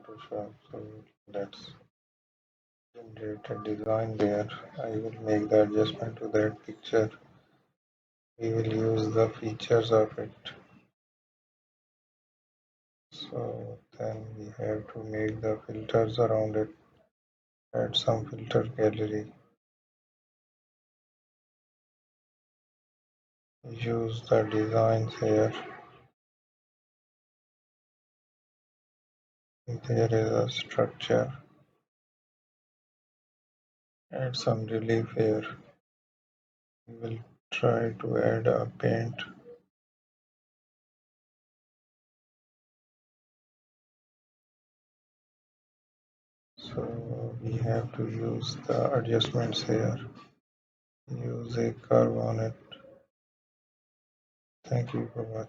Photoshop. So let's generate a design there. I will make the adjustment to that picture. We will use the features of it. So then we have to make the filters around it. Add some filter gallery. Use the designs here. There is a structure. Add some relief here. We will try to add a paint. So we have to use the adjustments here. Use a curve on it. Thank you for watching.